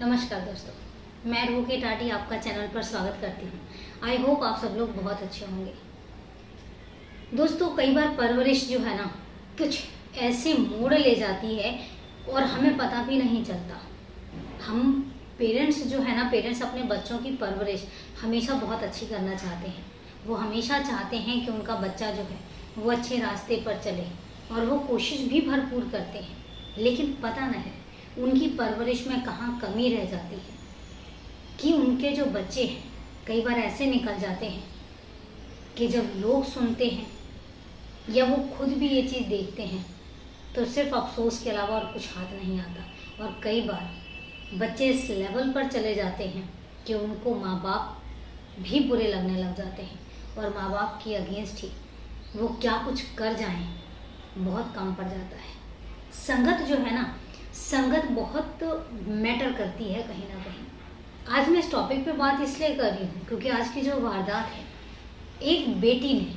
नमस्कार दोस्तों, मैं एडवोकेट आरटी आपका चैनल पर स्वागत करती हूँ। आई होप आप सब लोग बहुत अच्छे होंगे। दोस्तों, कई बार परवरिश जो है ना कुछ ऐसे मोड़ ले जाती है और हमें पता भी नहीं चलता। हम पेरेंट्स जो है ना, पेरेंट्स अपने बच्चों की परवरिश हमेशा बहुत अच्छी करना चाहते हैं। वो हमेशा चाहते हैं कि उनका बच्चा जो है वो अच्छे रास्ते पर चले और वो कोशिश भी भरपूर करते हैं, लेकिन पता नहीं उनकी परवरिश में कहाँ कमी रह जाती है कि उनके जो बच्चे हैं कई बार ऐसे निकल जाते हैं कि जब लोग सुनते हैं या वो खुद भी ये चीज़ देखते हैं तो सिर्फ अफसोस के अलावा और कुछ हाथ नहीं आता। और कई बार बच्चे इस लेवल पर चले जाते हैं कि उनको माँ बाप भी बुरे लगने लग जाते हैं और माँ बाप की अगेंस्ट ही वो क्या कुछ कर जाएं बहुत कम पड़ जाता है। संगत जो है ना, संगत बहुत मैटर करती है कहीं ना कहीं। आज मैं इस टॉपिक पे बात इसलिए कर रही हूँ क्योंकि आज की जो वारदात है, एक बेटी ने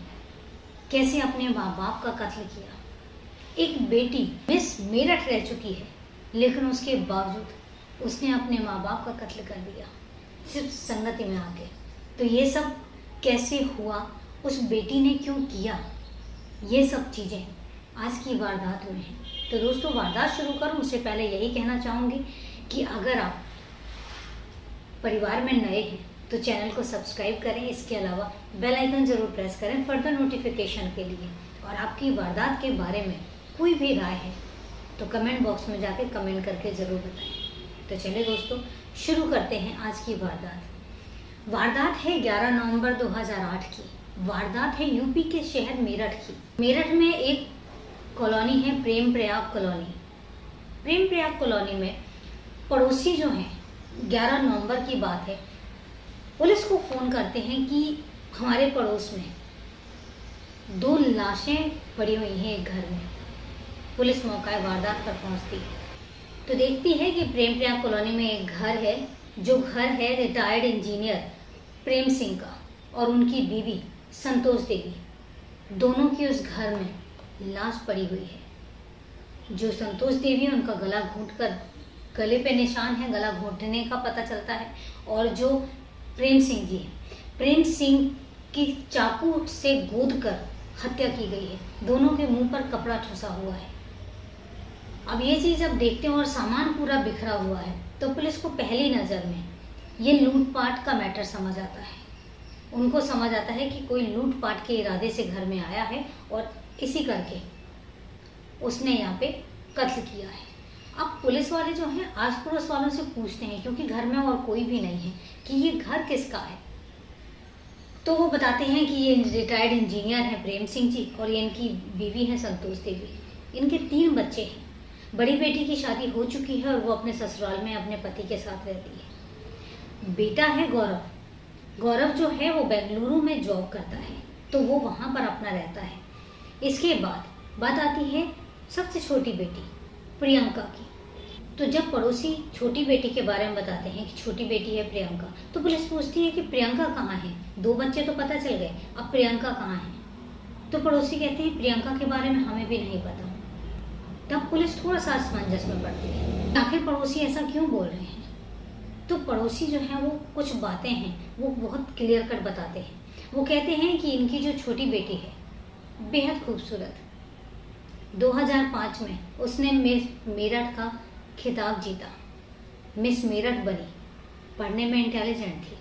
कैसे अपने माँ बाप का कत्ल किया। एक बेटी मिस मेरठ रह चुकी है लेकिन उसके बावजूद उसने अपने माँ बाप का कत्ल कर दिया सिर्फ संगति में आके। तो ये सब कैसे हुआ, उस बेटी ने क्यों किया, ये सब चीज़ें आज की वारदात में है। तो दोस्तों, वारदात शुरू करूं उससे पहले यही कहना चाहूँगी कि अगर आप परिवार में नए हैं तो चैनल को सब्सक्राइब करें। इसके अलावा बेल आइकन ज़रूर प्रेस करें फर्दर नोटिफिकेशन के लिए। और आपकी वारदात के बारे में कोई भी राय है तो कमेंट बॉक्स में जाकर कमेंट करके ज़रूर बताएं। तो चलिए दोस्तों, शुरू करते हैं आज की वारदात। वारदात है 11 नवंबर 2008 की। वारदात है यूपी के शहर मेरठ की। मेरठ में एक कॉलोनी है प्रेम प्रयाग कॉलोनी। प्रेम प्रयाग कॉलोनी में पड़ोसी जो हैं, 11 नवंबर की बात है, पुलिस को फ़ोन करते हैं कि हमारे पड़ोस में 2 लाशें पड़ी हुई हैं एक घर में। पुलिस मौका वारदात पर पहुंचती है तो देखती है कि प्रेम प्रयाग कॉलोनी में एक घर है, जो घर है रिटायर्ड इंजीनियर प्रेम सिंह का और उनकी बीवी संतोष देवी। दोनों की उस घर में लाश पड़ी हुई है। जो संतोष देवी, उनका गला घोंटकर, गले पे निशान है, गला घोंटने का पता चलता है। और जो प्रेम सिंह जी हैं, प्रेम सिंह की चाकू से गोदकर हत्या की गई है। दोनों के मुंह पर कपड़ा ठुसा हुआ है। अब ये चीज़ अब देखते हैं और सामान पूरा बिखरा हुआ है तो पुलिस को पहली नज़र में ये लूटपाट का मैटर समझ आता है। उनको समझ आता है कि कोई लूटपाट के इरादे से घर में आया है और इसी करके उसने यहाँ पे कत्ल किया है। अब पुलिस वाले जो हैं आस पड़ोस वालों से पूछते हैं, क्योंकि घर में और कोई भी नहीं है, कि ये घर किसका है। तो वो बताते हैं कि ये रिटायर्ड इंजीनियर हैं प्रेम सिंह जी और ये इनकी बीवी है संतोष देवी। इनके 3 बच्चे हैं। बड़ी बेटी की शादी हो चुकी है और वो अपने ससुराल में अपने पति के साथ रहती है। बेटा है गौरव। गौरव जो है वो बेंगलुरु में जॉब करता है तो वो वहाँ पर अपना रहता है। इसके बाद बात आती है सबसे छोटी बेटी प्रियंका की। तो जब पड़ोसी छोटी बेटी के बारे में बताते हैं कि छोटी बेटी है प्रियंका, तो पुलिस पूछती है कि प्रियंका कहाँ है। 2 बच्चे तो पता चल गए, अब प्रियंका कहाँ है। तो पड़ोसी कहते हैं प्रियंका के बारे में हमें भी नहीं पता। तब पुलिस थोड़ा सा असमंजस में पड़ती है, आखिर पड़ोसी ऐसा क्यों बोल रहे हैं। तो पड़ोसी जो है वो कुछ बातें हैं वो बहुत क्लियर कट बताते हैं। वो कहते हैं कि इनकी जो छोटी बेटी है बेहद खूबसूरत, 2005 में उसने मिस मेरठ का खिताब जीता, मिस मेरठ बनी, पढ़ने में इंटेलिजेंट थी।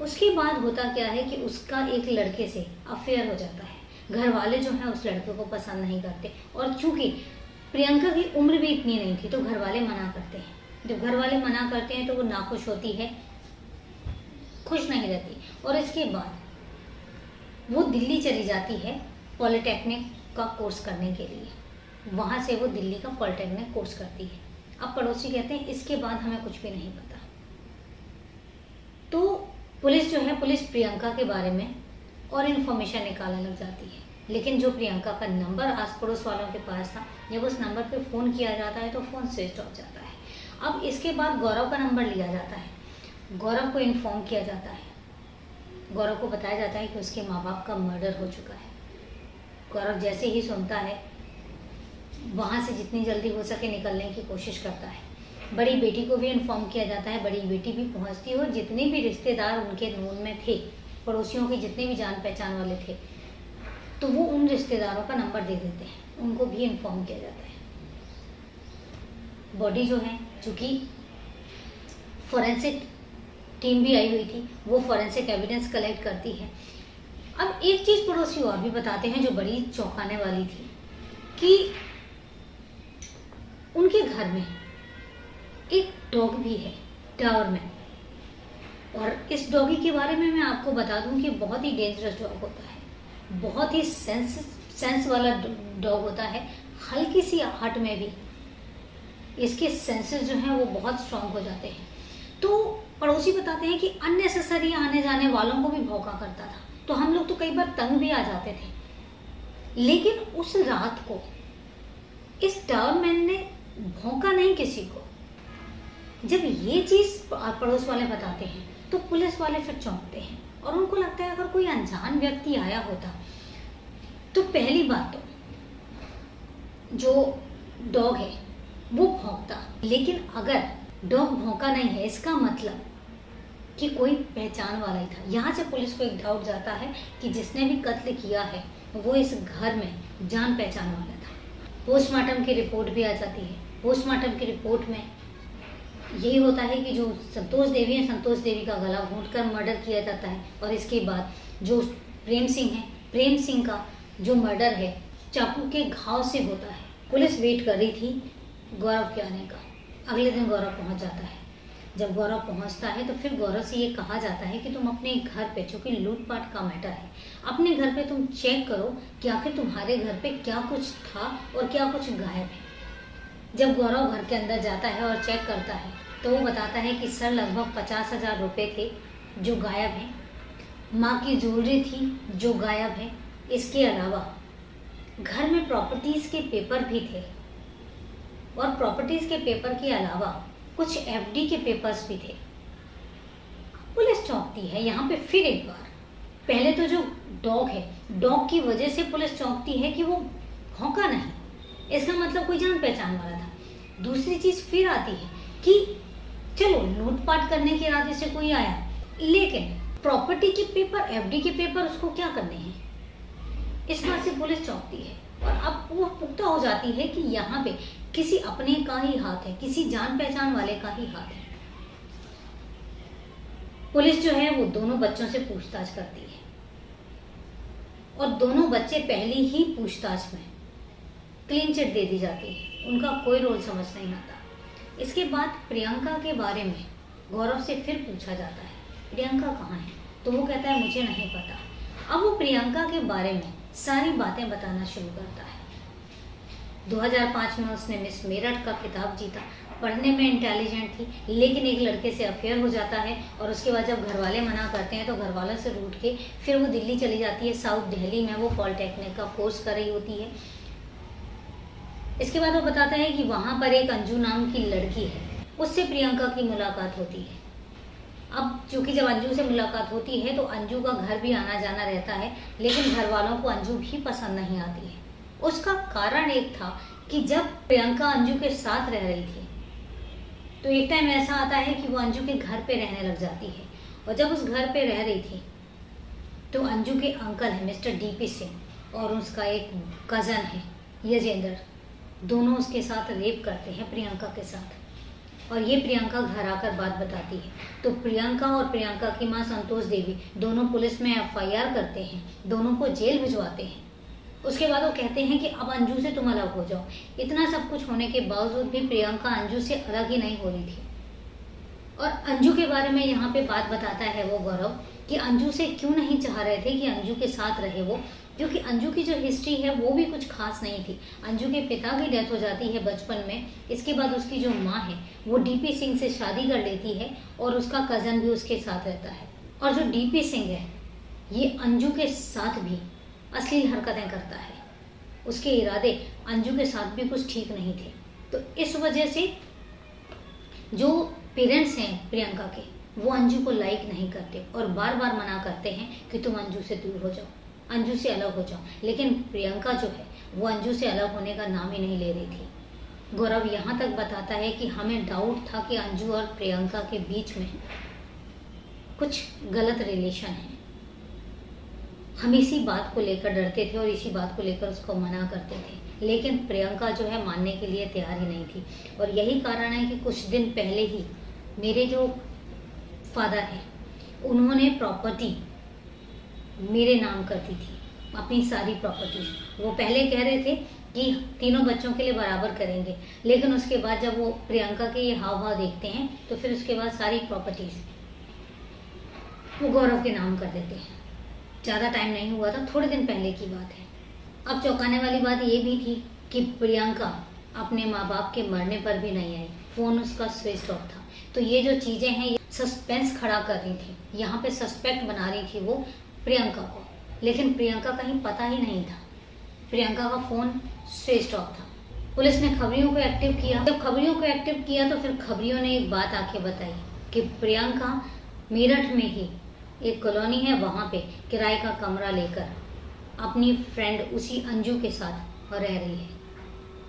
उसके बाद होता क्या है कि उसका एक लड़के से अफेयर हो जाता है। घर वाले जो हैं उस लड़के को पसंद नहीं करते और चूंकि प्रियंका की उम्र भी इतनी नहीं थी तो घर वाले मना करते हैं। जब घर वाले मना करते हैं तो वो नाखुश होती है, खुश नहीं रहती। और इसके बाद वो दिल्ली चली जाती है पॉलिटेक्निक का कोर्स करने के लिए। वहाँ से वो दिल्ली का पॉलिटेक्निक कोर्स करती है। अब पड़ोसी कहते हैं इसके बाद हमें कुछ भी नहीं पता। तो पुलिस जो है, पुलिस प्रियंका के बारे में और इन्फॉर्मेशन निकालने लग जाती है। लेकिन जो प्रियंका का नंबर आस पड़ोस वालों के पास था, जब उस नंबर पे फ़ोन किया जाता है तो फ़ोन स्विच ऑफ जाता है। अब इसके बाद गौरव का नंबर लिया जाता है। गौरव को इन्फॉर्म किया जाता है। गौरव को बताया जाता है कि उसके माँ बाप का मर्डर हो चुका है। गौरव जैसे ही सुनता है वहाँ से जितनी जल्दी हो सके निकलने की कोशिश करता है। बड़ी बेटी को भी इन्फॉर्म किया जाता है, बड़ी बेटी भी पहुंचती है और जितने भी रिश्तेदार उनके नून में थे, पड़ोसियों के जितने भी जान पहचान वाले थे, तो वो उन रिश्तेदारों का नंबर दे देते हैं, उनको भी इन्फॉर्म किया जाता है। बॉडी जो है, चूँकि फॉरेंसिक टीम भी आई हुई थी, वो फॉरेंसिक एविडेंस कलेक्ट करती है। अब एक चीज़ पड़ोसी और भी बताते हैं जो बड़ी चौंकाने वाली थी कि उनके घर में एक डॉग भी है, डॉबरमैन। और इस डॉगी के बारे में मैं आपको बता दूं कि बहुत ही डेंजरस डॉग होता है, बहुत ही सेंस वाला डॉग होता है। हल्की सी आहट में भी इसके सेंसेस जो हैं वो बहुत स्ट्रांग हो जाते हैं। तो पड़ोसी बताते हैं कि अननेसेसरी आने जाने वालों को भी भौंका करता था, तो हम लोग तो कई बार तंग भी आ जाते थे। लेकिन उस रात को इस डॉबरमैन ने भौंका नहीं किसी को। जब ये चीज़ पड़ोस वाले बताते हैं तो पुलिस वाले फिर चौंकते हैं और उनको लगता है अगर कोई अनजान व्यक्ति आया होता तो पहली बात तो जो डॉग है वो भौंकता, लेकिन अगर डॉग भौंका नहीं है इसका मतलब कि कोई पहचान वाला ही था। यहाँ से पुलिस को एक डाउट जाता है कि जिसने भी कत्ल किया है वो इस घर में जान पहचान वाला था। पोस्टमार्टम की रिपोर्ट भी आ जाती है। पोस्टमार्टम की रिपोर्ट में यही होता है कि जो संतोष देवी है, संतोष देवी का गला घोंटकर मर्डर किया जाता है। और इसके बाद जो प्रेम सिंह है, प्रेम सिंह का जो मर्डर है चाकू के घाव से होता है। पुलिस वेट कर रही थी गौरव के आने का। अगले दिन गौरव पहुंच जाता है। जब गौरव पहुंचता है तो फिर गौरव से ये कहा जाता है कि तुम अपने घर पे, चूँकि लूटपाट का मैटर है, अपने घर पे तुम चेक करो कि आखिर तुम्हारे घर पे क्या कुछ था और क्या कुछ गायब है। जब गौरव घर के अंदर जाता है और चेक करता है तो वो बताता है कि सर लगभग 50,000 रुपये थे जो गायब हैं, माँ की ज्वेलरी थी जो गायब है। इसके अलावा घर में प्रॉपर्टीज़ के पेपर भी थे और प्रॉपर्टीज़ के पेपर के अलावा कुछ एफडी के पेपर्स भी थे। पुलिस चौंकती है यहाँ पे फिर एक बार। पहले तो जो डॉग है, डॉग की वजह से पुलिस चौंकती है कि वो भौंका नहीं, इसका मतलब कोई जान पहचान वाला था। दूसरी चीज़ फिर आती है कि चलो लूटपाट करने के इरादे से कोई आया, लेकिन प्रॉपर्टी के पेपर, एफडी के पेपर उसको क्या करने हैं, इस बात से पुलिस चौंकती है। और अब वो पुख्ता हो जाती है कि यहाँ पे किसी अपने का ही हाथ है, किसी जान पहचान वाले का ही हाथ है। पुलिस जो है वो दोनों बच्चों से पूछताछ करती है और दोनों बच्चे पहली ही पूछताछ में क्लीन चिट दे दी जाती है, उनका कोई रोल समझ नहीं आता। इसके बाद प्रियंका के बारे में गौरव से फिर पूछा जाता है, प्रियंका कहाँ है? तो वो कहता है मुझे नहीं पता। अब वो प्रियंका के बारे में सारी बातें बताना शुरू करता है। 2005 में उसने मिस मेरठ का खिताब जीता, पढ़ने में इंटेलिजेंट थी, लेकिन एक लड़के से अफेयर हो जाता है और उसके बाद जब घर वाले मना करते हैं तो घर वालों से रूठ के फिर वो दिल्ली चली जाती है। साउथ दिल्ली में वो पॉलिटेक्निक का कोर्स कर रही होती है। इसके बाद वो बताता है कि वहाँ पर एक अंजू नाम की लड़की है, उससे प्रियंका की मुलाकात होती है। अब चूँकि जब अंजू से मुलाकात होती है तो अंजू का घर भी आना जाना रहता है, लेकिन घर वालों को अंजू भी पसंद नहीं आती है। उसका कारण एक था कि जब प्रियंका अंजू के साथ रह रही थी तो एक टाइम ऐसा आता है कि वो अंजू के घर पे रहने लग जाती है। और जब उस घर पे रह रही थी तो अंजू के अंकल हैं मिस्टर डीपी सिंह और उसका एक कज़न है यजेंद्र, दोनों उसके साथ रेप करते हैं प्रियंका के साथ। और ये प्रियंका घर आकर बात बताती है तो प्रियंका और प्रियंका की माँ संतोष देवी दोनों पुलिस में एफआईआर करते हैं, दोनों को जेल भिजवाते हैं। उसके बाद वो कहते हैं कि अब अंजू से तुम अलग हो जाओ। इतना सब कुछ होने के बावजूद भी प्रियंका अंजू से अलग ही नहीं हो रही थी। और अंजू के बारे में यहाँ पे बात बताता है वो गौरव कि अंजू से क्यों नहीं चाह रहे थे कि अंजू के साथ रहे वो, क्योंकि अंजू की जो हिस्ट्री है वो भी कुछ खास नहीं थी। अंजू के पिता की डेथ हो जाती है बचपन में। इसके बाद उसकी जो माँ है वो डीपी सिंह से शादी कर लेती है और उसका कज़न भी उसके साथ रहता है। और जो डीपी सिंह है ये अंजू के साथ भी अश्लील हरकतें करता है। उसके इरादे अंजू के साथ भी कुछ ठीक नहीं थे। तो इस वजह से जो पेरेंट्स हैं प्रियंका के वो अंजू को लाइक नहीं करते और बार बार मना करते हैं कि तुम अंजू से दूर हो जाओ, अंजू से अलग हो जाओ। लेकिन प्रियंका जो है वो अंजू से अलग होने का नाम ही नहीं ले रही थी। गौरव यहाँ तक बताता है कि हमें डाउट था कि अंजू और प्रियंका के बीच में कुछ गलत रिलेशन है। हम इसी बात को लेकर डरते थे और इसी बात को लेकर उसको मना करते थे, लेकिन प्रियंका जो है मानने के लिए तैयार ही नहीं थी। और यही कारण है कि कुछ दिन पहले ही मेरे जो फादर हैं उन्होंने प्रॉपर्टी मेरे नाम कर दी थी, अपनी सारी प्रॉपर्टीज। वो पहले कह रहे थे कि तीनों बच्चों के लिए बराबर करेंगे, लेकिन उसके बाद जब वो प्रियंका के ये हाव भाव देखते हैं तो फिर उसके बाद सारी प्रॉपर्टीज वो गौरव के नाम कर देते हैं। ज़्यादा टाइम नहीं हुआ था, थोड़े दिन पहले की बात है। अब चौंकाने वाली बात ये भी थी कि प्रियंका अपने माँ बाप के मरने पर भी नहीं आई, फ़ोन उसका स्विच ऑफ था। तो ये जो चीज़ें हैं ये सस्पेंस खड़ा कर रही थी, यहाँ पे सस्पेक्ट बना रही थी वो प्रियंका को, लेकिन प्रियंका कहीं पता ही नहीं था। प्रियंका का फ़ोन स्विच ऑफ था। पुलिस ने खबरियों को एक्टिव किया। जब खबरियों को एक्टिव किया तो फिर खबरियों ने एक बात आके बताई कि प्रियंका मेरठ में ही एक कॉलोनी है, वहाँ पे किराए का कमरा लेकर अपनी फ्रेंड उसी अंजू के साथ रह रही है।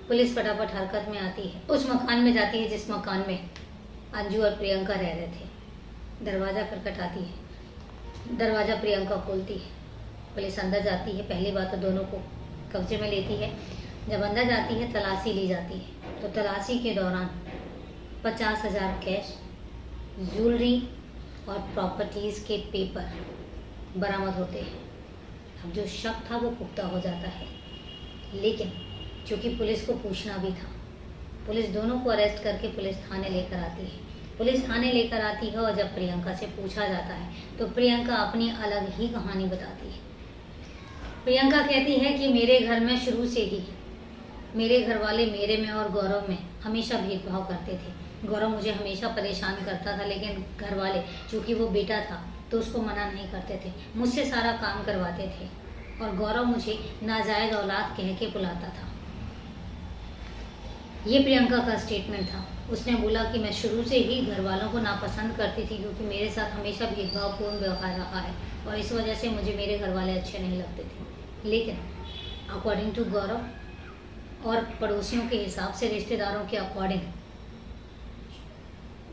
पुलिस फटाफट हरकत में आती है, उस मकान में जाती है जिस मकान में अंजू और प्रियंका रह रहे थे। दरवाज़ा खटखटाती है, दरवाज़ा प्रियंका खोलती है। पुलिस अंदर जाती है, पहली बात तो दोनों को कब्जे में लेती है। जब अंदर जाती है तलाशी ली जाती है, तो तलाशी के दौरान 50,000 कैश, ज्वेलरी और प्रॉपर्टीज़ के पेपर बरामद होते हैं। अब जो शक था वो पुख्ता हो जाता है, लेकिन चूँकि पुलिस को पूछना भी था, पुलिस दोनों को अरेस्ट करके पुलिस थाने लेकर आती है। पुलिस थाने लेकर आती है और जब प्रियंका से पूछा जाता है तो प्रियंका अपनी अलग ही कहानी बताती है। प्रियंका कहती है कि मेरे घर में शुरू से ही मेरे घर वाले मेरे में और गौरव में हमेशा भेदभाव करते थे। गौरव मुझे हमेशा परेशान करता था, लेकिन घर वाले चूँकि वो बेटा था तो उसको मना नहीं करते थे, मुझसे सारा काम करवाते थे और गौरव मुझे नाजायज़ औलाद कह के बुलाता था। ये प्रियंका का स्टेटमेंट था। उसने बोला कि मैं शुरू से ही घर वालों को नापसंद करती थी क्योंकि मेरे साथ हमेशा भेदभावपूर्ण व्यवहार रहा है और इस वजह से मुझे मेरे घर वाले अच्छे नहीं लगते थे। लेकिन अकॉर्डिंग टू गौरव और पड़ोसियों के हिसाब से, रिश्तेदारों के अकॉर्डिंग,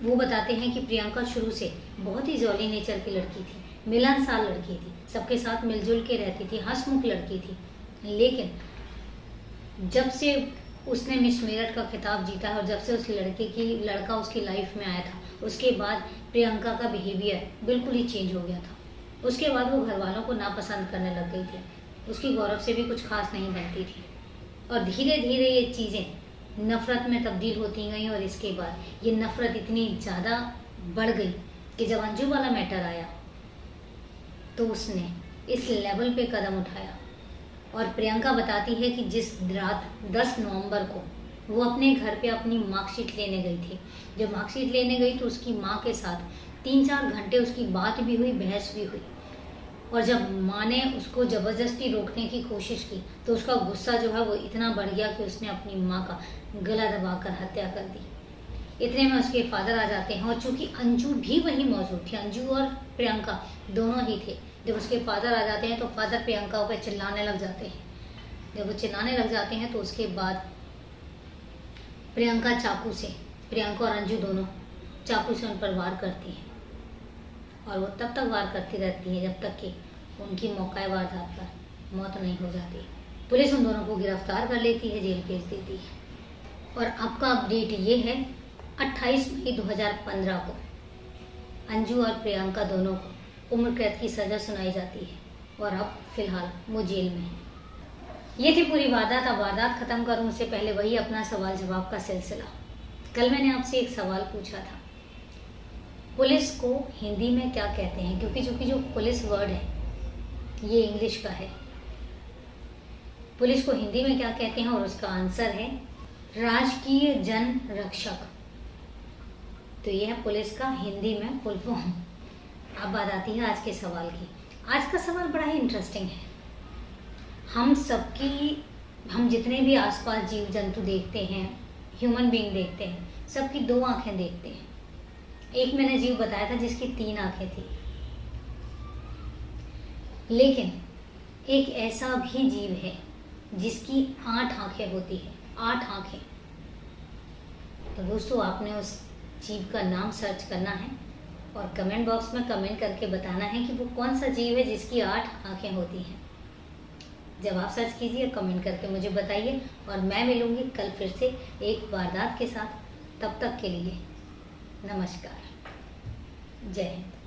वो बताते हैं कि प्रियंका शुरू से बहुत ही जॉली नेचर की लड़की थी, मिलनसार लड़की थी, सबके साथ मिलजुल के रहती थी, हंसमुख लड़की थी। लेकिन जब से उसने मिस मेरठ का खिताब जीता और जब से उस लड़का उसकी लाइफ में आया था, उसके बाद प्रियंका का बिहेवियर बिल्कुल ही चेंज हो गया था। उसके बाद वो घर वालों को नापसंद करने लग गई थी, उसकी गौरव से भी कुछ खास नहीं बनती थी और धीरे धीरे ये चीज़ें नफ़रत में तब्दील होती गई और इसके बाद ये नफ़रत इतनी ज़्यादा बढ़ गई कि जब अंजू वाला मैटर आया तो उसने इस लेवल पे कदम उठाया। और प्रियंका बताती है कि जिस रात 10 नवंबर को वो अपने घर पे अपनी मार्कशीट लेने गई थी, जब मार्कशीट लेने गई तो उसकी माँ के साथ 3-4 घंटे उसकी बात भी हुई, बहस भी हुई। और जब माँ ने उसको ज़बरदस्ती रोकने की कोशिश की तो उसका गुस्सा जो है वो इतना बढ़ गया कि उसने अपनी माँ का गला दबाकर हत्या कर दी। इतने में उसके फादर आ जाते हैं और चूँकि अंजू भी वहीं मौजूद थी, अंजू और प्रियंका दोनों ही थे। जब उसके फादर आ जाते हैं तो फादर प्रियंका पर चिल्लाने लग जाते हैं। जब वो चिल्लाने लग जाते हैं तो उसके बाद प्रियंका और अंजू दोनों चाकू से उन पर वार करती हैं और वो तब तक वार करती रहती है जब तक कि उनकी मौका वारदात पर मौत नहीं हो जाती। पुलिस उन दोनों को गिरफ्तार कर लेती है, जेल भेज देती है। और आपका अपडेट ये है, 28 मई 2015 को अंजू और प्रियंका दोनों को उम्र कैद की सज़ा सुनाई जाती है और अब फिलहाल वो जेल में है। ये थी पूरी वारदात। अब वारदात ख़त्म करूँ उससे पहले वही अपना सवाल जवाब का सिलसिला। कल मैंने आपसे एक सवाल पूछा था, पुलिस को हिंदी में क्या कहते हैं, क्योंकि जो पुलिस वर्ड है ये इंग्लिश का है। पुलिस को हिंदी में क्या कहते हैं और उसका आंसर है राजकीय जन रक्षक। तो ये है पुलिस का हिंदी में फुल फॉर्म। अब बात आती है आज के सवाल की। आज का सवाल बड़ा ही इंटरेस्टिंग है। हम जितने भी आसपास जीव जंतु देखते हैं, ह्यूमन बीइंग देखते हैं, सबकी 2 आंखें देखते हैं। एक मैंने जीव बताया था जिसकी 3 आंखें थी, लेकिन एक ऐसा भी जीव है जिसकी 8 आंखें होती है। 8 आंखें। तो दोस्तों आपने उस जीव का नाम सर्च करना है और कमेंट बॉक्स में कमेंट करके बताना है कि वो कौन सा जीव है जिसकी 8 आंखें होती हैं। जब आप सर्च कीजिए कमेंट करके मुझे बताइए और मैं मिलूंगी कल फिर से एक वारदात के साथ। तब तक के लिए नमस्कार, जय हिंद।